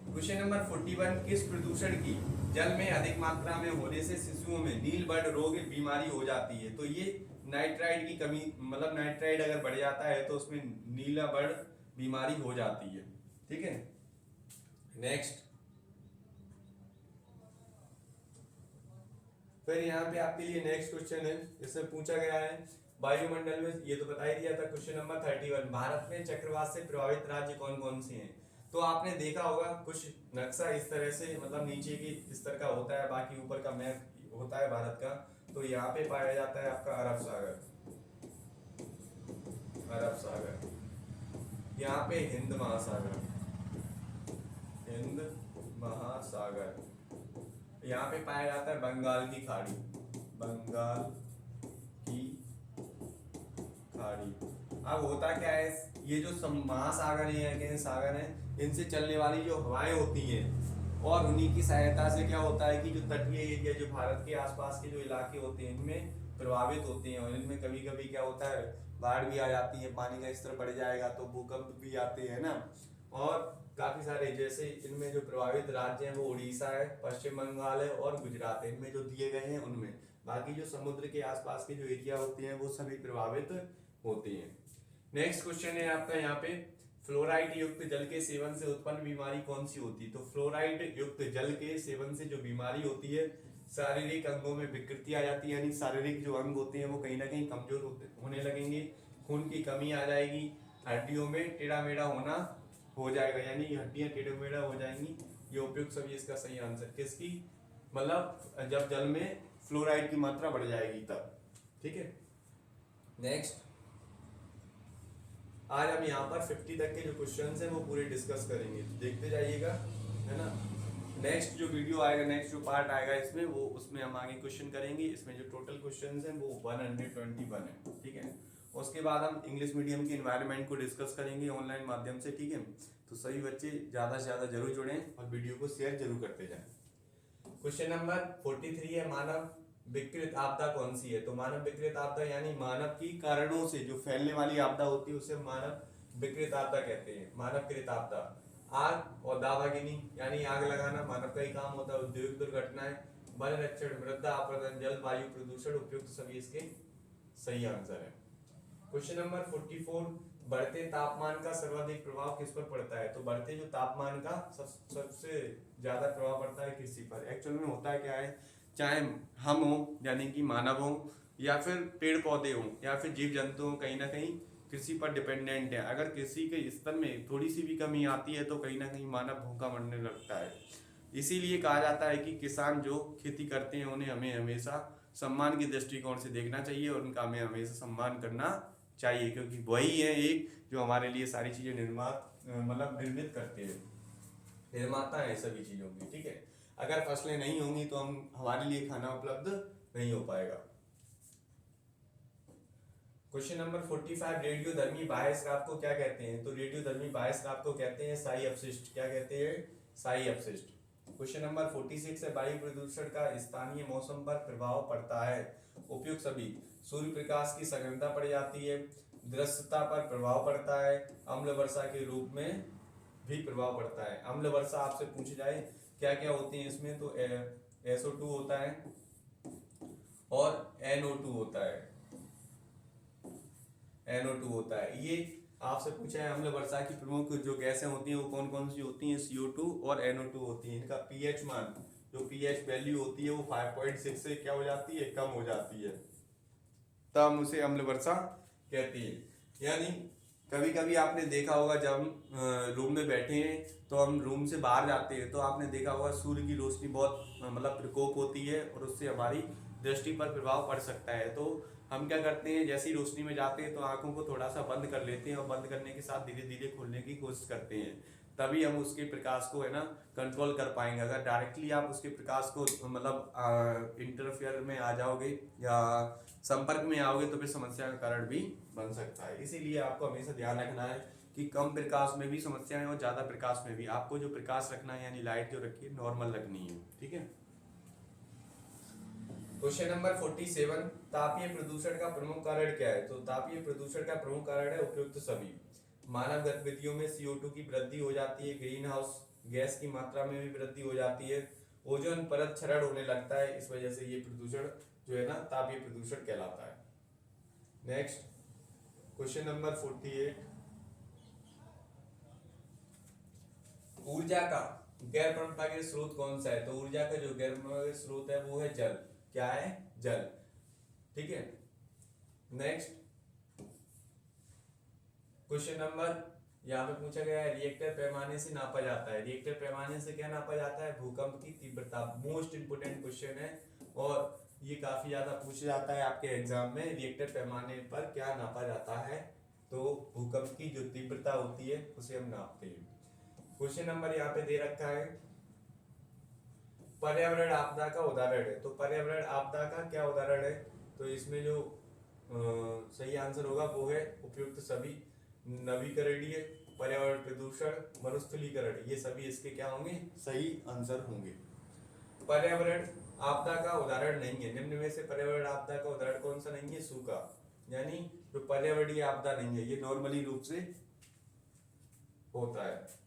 क्वेश्चन नंबर 41, किस प्रदूषण की जल में अधिक मात्रा में होने से शिशुओं में नीलबर्ड रोग बीमारी हो जाती है? तो ये नाइट्राइड की कमी, मतलब नाइट्राइड अगर बढ़ जाता है तो उसमें नीलबर्ड बीमारी हो जाती है। ठीक है। नेक्स्ट, फिर यहाँ पे आपके लिए नेक्स्ट क्वेश्चन है, इसमें पूछा गया है वायुमंडल में, ये तो बता ही दिया था। क्वेश्चन नंबर 31, भारत में चक्रवात से प्रभावित राज्य कौन कौन से हैं? तो आपने देखा होगा कुछ नक्शा इस तरह से, मतलब नीचे की स्तर का होता है, बाकी ऊपर का मैप होता है भारत का। तो यहाँ पे पाया जाता है आपका अरब सागर, अरब सागर, यहाँ पे हिंद महासागर, हिंद महासागर, यहाँ पे पाया जाता है बंगाल की खाड़ी, बंगाल की खाड़ी। अब होता क्या है, ये जो महासागर है, सागर है, इनसे चलने वाली जो हवाएं होती हैं और उन्हीं की सहायता से क्या होता है कि जो तटीय एरिया, जो भारत के आसपास के जो इलाके होते हैं, इनमें प्रभावित होते हैं। और इनमें कभी कभी क्या होता है, बाढ़ भी आ जाती है, पानी का स्तर बढ़ जाएगा तो भूकंप भी आते हैं ना। और काफी सारे, जैसे इनमें जो प्रभावित राज्य हैं वो उड़ीसा है, पश्चिम बंगाल है और गुजरात है, इनमें जो दिए गए हैं उनमें। बाकी जो समुद्र के आसपास के जो एरिया होते हैं वो सभी प्रभावित होते हैं। नेक्स्ट क्वेश्चन है आपका यहाँ पे, फ्लोराइड युक्त जल के सेवन से उत्पन्न बीमारी कौन सी होती है? तो फ्लोराइड युक्त जल के सेवन से जो बीमारी होती है, शारीरिक अंगों में विकृति आ जाती है, यानी शारीरिक जो अंग होते हैं वो कहीं ना कहीं कमजोर होने लगेंगे, खून की कमी आ जाएगी, हड्डियों में टेढ़ा मेढ़ा होना हो जाएगा, यानी हड्डियां टेढ़ा मेढ़ा हो जाएंगी। ये उपयुक्त सभी इसका सही आंसर। किसकी? मतलब जब जल में फ्लोराइड की मात्रा बढ़ जाएगी तब। ठीक है। नेक्स्ट, आज हम यहाँ पर 50 तक के जो क्वेश्चंस हैं वो पूरे डिस्कस करेंगे, तो देखते जाइएगा, है ना। नेक्स्ट जो वीडियो आएगा, नेक्स्ट जो पार्ट आएगा इसमें, वो उसमें हम आगे क्वेश्चन करेंगे। इसमें जो टोटल क्वेश्चंस हैं वो 121 है। ठीक है। उसके बाद हम इंग्लिश मीडियम के एनवायरनमेंट को डिस्कस करेंगे ऑनलाइन माध्यम से। ठीक है। तो सभी बच्चे ज़्यादा से ज़्यादा जरूर जुड़ें और वीडियो को शेयर जरूर करते जाएं। क्वेश्चन नंबर 43 है, मानव विकृत आपदा कौन सी है? तो मानव विकृत आपदा यानी मानव की कारणों से जो फैलने वाली आपदा होती है उसे मानव विकृत आपदा कहते हैं। मानव कृत आपदा, आग और दावागिनी यानी आग लगाना मानव का ही काम होता है। औद्योगिक दुर्घटनाएं, वन रक्षण, मृदा अपरदन, जलवायु प्रदूषण, उपयुक्त सभी इसके सही आंसर है। क्वेश्चन नंबर 44, बढ़ते तापमान का सर्वाधिक प्रभाव किस पर पड़ता है? तो बढ़ते जो तापमान का सबसे ज्यादा प्रभाव पड़ता है कृषि पर। एक्चुअल में होता है क्या है, चाहे हम हो यानी कि मानव हो, या फिर पेड़ पौधे हो, या फिर जीव जंतु हो, कहीं ना कहीं कृषि पर डिपेंडेंट है। अगर कृषि के स्तर में थोड़ी सी भी कमी आती है तो कहीं ना कहीं मानव भूखा मरने लगता है। इसीलिए कहा जाता है कि किसान जो खेती करते हैं उन्हें हमें हमेशा सम्मान के दृष्टिकोण से देखना चाहिए और उनका हमें हमेशा सम्मान करना चाहिए, क्योंकि वही है एक जो हमारे लिए सारी चीजें मतलब निर्मित करते हैं, निर्माता है सभी चीजों की। ठीक है, अगर फसलें नहीं होंगी तो हम हमारे लिए खाना उपलब्ध नहीं हो पाएगा। क्वेश्चन नंबर 45, रेडियोधर्मी बाह्य स्राव को क्या कहते हैं? तो रेडियोधर्मी बाह्य स्राव को कहते हैं शाही अपशिष्ट। क्या कहते हैं? शाही अपशिष्ट। क्वेश्चन नंबर 46 है, वायु प्रदूषण का स्थानीय मौसम पर प्रभाव पड़ता है। उपयुक्त सभी। सूर्य प्रकाश की सघनता बढ़ जाती है, दृश्यता पर प्रभाव पड़ता है, अम्ल वर्षा के रूप में भी प्रभाव पड़ता है। अम्ल वर्षा आपसे पूछ जाए क्या क्या होती है इसमें, तो SO2 होता है और NO2 होता है। NO2 होता है। ये आपसे पूछा है अम्ल वर्षा की प्रमुख जो गैसें होती हैं वो कौन कौन सी होती हैं? CO2 और NO2 होती हैं। इनका pH मान, जो pH वैल्यू होती है वो 5.6 से क्या हो जाती है? कम हो जाती है, तब हम उसे अम्ल वर्षा कहती है। यानी कभी कभी आपने देखा होगा जब हम रूम में बैठे हैं तो हम रूम से बाहर जाते हैं तो आपने देखा होगा सूर्य की रोशनी बहुत मतलब प्रकोप होती है और उससे हमारी दृष्टि पर प्रभाव पड़ सकता है। तो हम क्या करते हैं, जैसी रोशनी में जाते हैं तो आंखों को थोड़ा सा बंद कर लेते हैं और बंद करने के साथ धीरे धीरे खोलने की कोशिश करते हैं, तभी हम उसके प्रकाश को है ना कंट्रोल कर पाएंगे। अगर डायरेक्टली आप उसके प्रकाश को मतलब इंटरफेयर में आ जाओगे या संपर्क में आओगे तो फिर समस्या का कारण भी बन सकता है। इसीलिए आपको हमेशा ध्यान रखना है कि कम प्रकाश में भी समस्या है और ज्यादा प्रकाश में भी आपको जो प्रकाश रखना है यानी लाइट जो रखी है नॉर्मल रखनी है। ठीक है। क्वेश्चन नंबर 47, तापीय प्रदूषण का प्रमुख कारण क्या है? तो तापीय प्रदूषण का प्रमुख कारण है उपयुक्त सभी। मानव गतिविधियों में CO2 की वृद्धि हो जाती है, ग्रीन हाउस गैस की मात्रा में भी वृद्धि हो जाती है, ओजोन परत क्षरण होने लगता है, इस वजह से ये प्रदूषण जो है ना तापीय प्रदूषण कहलाता है। नेक्स्ट क्वेश्चन नंबर 48, ऊर्जा का गैर परंपरागत स्रोत कौन सा है? तो ऊर्जा का जो गैर परंपरागत स्रोत है वो है जल। क्या है? जल। ठीक है। नेक्स्ट क्वेश्चन नंबर यहाँ पे पूछा गया है, रिएक्टर पैमाने से नापा जाता है। रिएक्टर पैमाने से क्या नापा जाता है? भूकंप की तीव्रता। मोस्ट इंपोर्टेंट क्वेश्चन है और ये काफी ज्यादा पूछा जाता है आपके एग्जाम में। रिएक्टर पैमाने पर क्या नापा जाता है? तो भूकंप की जो तीव्रता होती है उसे हम नापते हैं। क्वेश्चन नंबर यहाँ पे दे रखा है, पर्यावरण आपदा का उदाहरण है। तो पर्यावरण आपदा का क्या उदाहरण है? तो इसमें जो सही आंसर होगा वो है उपयुक्त सभी। नवीकरणीय, पर्यावरण प्रदूषण, मरुस्थलीकरण, ये सभी इसके क्या होंगे? सही आंसर होंगे। पर्यावरण आपदा का उदाहरण नहीं है, निम्न में से पर्यावरण आपदा का उदाहरण कौन सा नहीं है? सूखा, यानी जो पर्यावरणीय आपदा नहीं है, ये नॉर्मली रूप से होता है।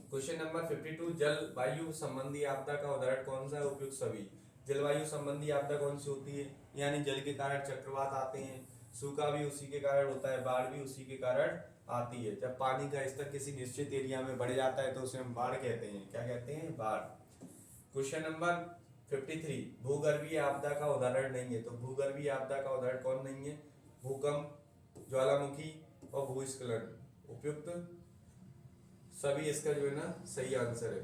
क्वेश्चन नंबर 52, जलवायु संबंधी आपदा का उदाहरण कौन सा है? उपयुक्त सभी। जलवायु संबंधी आपदा कौन सी होती है? यानी जल के कारण चक्रवात आते हैं, सूखा भी उसी के कारण होता है, बाढ़ भी उसी के कारण आती है। जब पानी का स्तर किसी निश्चित एरिया में बढ़ जाता है तो उसे हम बाढ़ कहते हैं। क्या कहते हैं? बाढ़। क्वेश्चन नंबर 53, भूगर्भीय आपदा का उदाहरण नहीं है। तो भूगर्भीय आपदा का उदाहरण कौन नहीं है? भूकंप, ज्वालामुखी और भूस्खलन। उपयुक्त सभी इसका जो है ना सही आंसर है।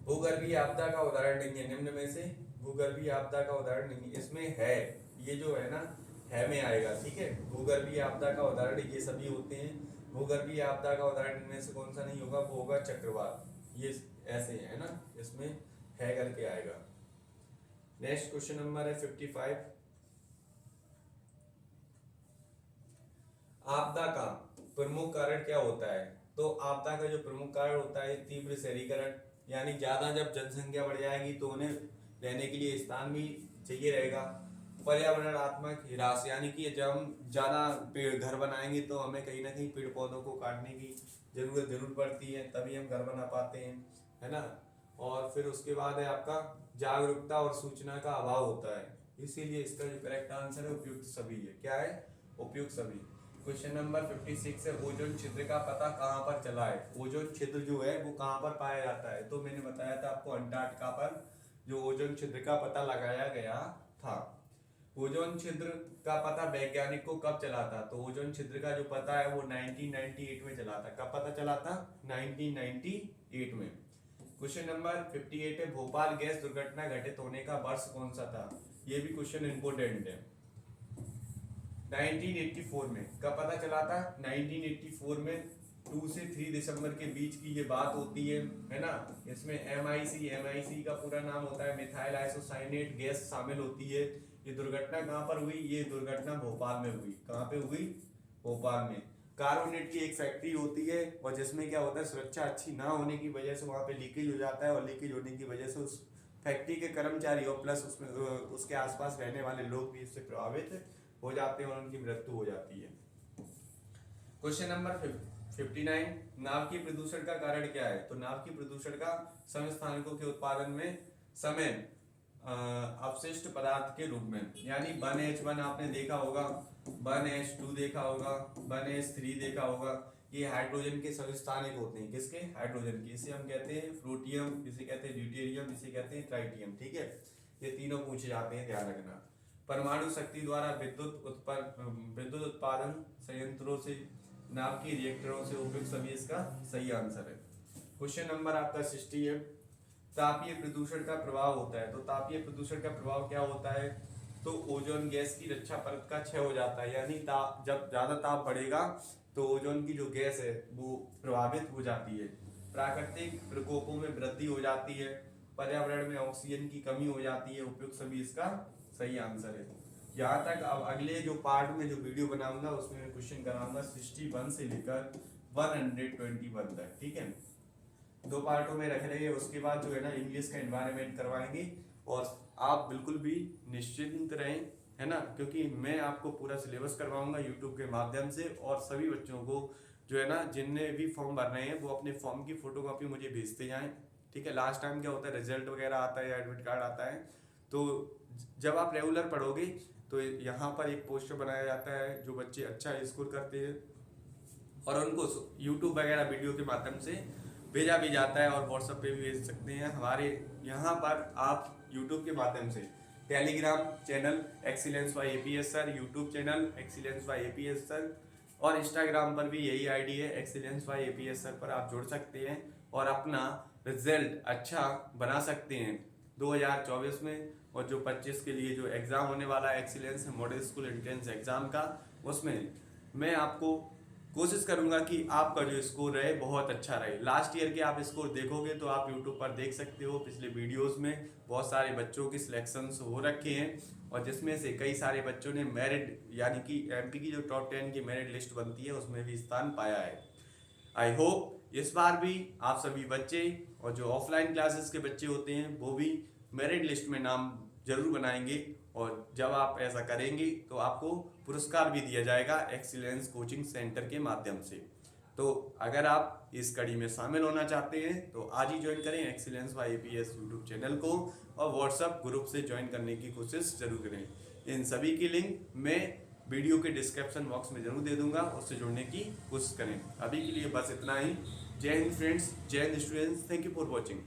भूगर्भीय आपदा का उदाहरण नहीं है, निम्न में से भूगर्भीय आपदा का उदाहरण नहीं है। इसमें है, ये जो है ना है में आएगा। ठीक है, भूगर्भीय आपदा का उदाहरण ये सभी होते हैं। भूगर्भीय आपदा का उदाहरण इनमें से कौन सा नहीं होगा? वो होगा चक्रवात। ये ऐसे है ना, इसमें है करके आएगा। नेक्स्ट क्वेश्चन नंबर है 55, आपदा का प्रमुख कारण क्या होता है? तो आपदा का जो प्रमुख कारण होता है तीव्र शहरीकरण, यानी ज्यादा जब जनसंख्या बढ़ जाएगी तो उन्हें रहने के लिए स्थान भी चाहिए रहेगा। पर्यावरणात्मक ह्रास, यानी कि जब हम ज्यादा घर बनाएंगे तो हमें कहीं ना कहीं पेड़ पौधों को काटने की जरूरत जरूर पड़ती है, तभी हम घर बना पाते हैं, है ना। और फिर उसके बाद है आपका जागरूकता और सूचना का अभाव होता है। इसीलिए इसका जो करेक्ट आंसर है उपयुक्त सभी है। क्या है? उपयुक्त सभी। क्वेश्चन नंबर 56 है, ओजोन छिद्र का पता कहाँ पर चला है? ओजोन छिद्र जो है वो कहाँ पर पाया जाता है? तो मैंने बताया था आपको, अंटार्कटिका पर जो ओजोन छिद्र का पता लगाया गया था। ओजोन छिद्र का पता वैज्ञानिक को कब चला था? तो ओजोन छिद्र का जो पता है वो 1998 में चला था। कब पता चला था? 1998 में। क्वेश्चन नंबर 58 है, भोपाल गैस दुर्घटना घटित होने का वर्ष कौन सा था? ये भी क्वेश्चन इंपोर्टेंट है। 1984 में। कब पता चला था? 1984 में 2 से 3 दिसंबर के बीच की ये बात होती है ना। इसमें MIC का पूरा नाम होता है मिथाइल आइसोसाइनेट गैस शामिल होती है। ये दुर्घटना कहाँ पर हुई? ये दुर्घटना भोपाल में हुई। कहाँ पे हुई? भोपाल में। कार्बोनेट की एक फैक्ट्री होती है और जिसमें क्या होता है, सुरक्षा अच्छी ना होने की वजह से वहाँ पे लीकेज हो जाता है और लीकेज होने की वजह से उस फैक्ट्री के कर्मचारी और प्लस उसमें उसके आसपास रहने वाले लोग भी इससे प्रभावित हो जाते हैं और उनकी मृत्यु हो जाती है। क्वेश्चन नंबर 59, नाव की प्रदूषण का कारण क्या है? तो नाव की प्रदूषण का समस्थानिकों के उत्पादन में समय अवशिष्ट पदार्थ के रूप में, यानी 1H1 आपने देखा होगा, 1H2 देखा होगा, 1H3 देखा होगा। ये हाइड्रोजन के समस्थानिक होते हैं। किसके? हाइड्रोजन के। इसे हम कहते हैं प्लूटोनियम, इसे कहते हैं ड्यूटेरियम, इसे कहते हैं ट्राइटियम। ठीक है, ये तीनों पूछे जाते हैं, ध्यान रखना। परमाणु शक्ति द्वारा विद्युत उत्पादन संयंत्रों से, नाभ की रिएक्टरों से उपयुक्त सभी इसका सही आंसर है। क्वेश्चन नंबर आपका 60 है, तापीय प्रदूषण का प्रभाव होता है। तो तापीय प्रदूषण का प्रभाव क्या होता है? तो ओजोन गैस की रक्षा परत का क्षय हो जाता है, यानी जब ज्यादा ताप बढ़ेगा तो ओजोन की जो गैस है वो प्रभावित हो जाती है। प्राकृतिक प्रकोपों में वृद्धि हो जाती है। पर्यावरण में ऑक्सीजन की कमी हो जाती है। उपयुक्त सभी इसका सही आंसर है। यहाँ तक। अब अगले जो पार्ट में जो वीडियो बनाऊंगा उसमें मैं क्वेश्चन कराऊंगा 61 से लेकर 121 तक। ठीक है, 2 पार्टों में रख रहे हैं। उसके बाद जो है ना इंग्लिश का एनवायरनमेंट करवाएंगे और आप बिल्कुल भी निश्चिंत रहें, है ना, क्योंकि मैं आपको पूरा सिलेबस करवाऊंगा यूट्यूब के माध्यम से। और सभी बच्चों को जो है ना, जिनने भी फॉर्म भर रहे हैं वो अपने फॉर्म की फोटोकॉपी मुझे भेजते जाएं। ठीक है, लास्ट टाइम क्या होता है, रिजल्ट वगैरह आता है या एडमिट कार्ड आता है, तो जब आप रेगुलर पढ़ोगे तो यहाँ पर एक पोस्टर बनाया जाता है जो बच्चे अच्छा स्कोर करते हैं और उनको यूट्यूब वगैरह वीडियो के माध्यम से भेजा भी जाता है और व्हाट्सएप पे भी भेज सकते हैं। हमारे यहाँ पर आप यूट्यूब के माध्यम से Telegram channel excellence by APS sir, YouTube channel excellence by APS sir और इंस्टाग्राम पर भी यही आईडी है एक्सीलेंस बाय एपीएस सर पर आप जुड़ सकते हैं और अपना रिजल्ट अच्छा बना सकते हैं 2024 में। और जो 25 के लिए जो एग्ज़ाम होने वाला है excellence model school entrance exam का, उसमें मैं आपको कोशिश करूंगा कि आपका जो स्कोर रहे बहुत अच्छा रहे। लास्ट ईयर के आप स्कोर देखोगे तो आप यूट्यूब पर देख सकते हो, पिछले वीडियोस में बहुत सारे बच्चों की सिलेक्शंस हो रखे हैं और जिसमें से कई सारे बच्चों ने मेरिट, यानी कि एमपी की जो टॉप 10 की मेरिट लिस्ट बनती है उसमें भी स्थान पाया है। आई होप इस बार भी आप सभी बच्चे और जो ऑफलाइन क्लासेस के बच्चे होते हैं वो भी मेरिट लिस्ट में नाम जरूर बनाएंगे और जब आप ऐसा करेंगे तो आपको पुरस्कार भी दिया जाएगा एक्सीलेंस कोचिंग सेंटर के माध्यम से। तो अगर आप इस कड़ी में शामिल होना चाहते हैं तो आज ही ज्वाइन करें excellence by APS YouTube channel को और व्हाट्सएप ग्रुप से ज्वाइन करने की कोशिश जरूर करें। इन सभी की लिंक मैं वीडियो के डिस्क्रिप्शन बॉक्स में जरूर दे दूंगा, उससे जुड़ने की कोशिश करें। अभी के लिए बस इतना ही। जय हिंद फ्रेंड्स, जय Hind students, thank you for watching.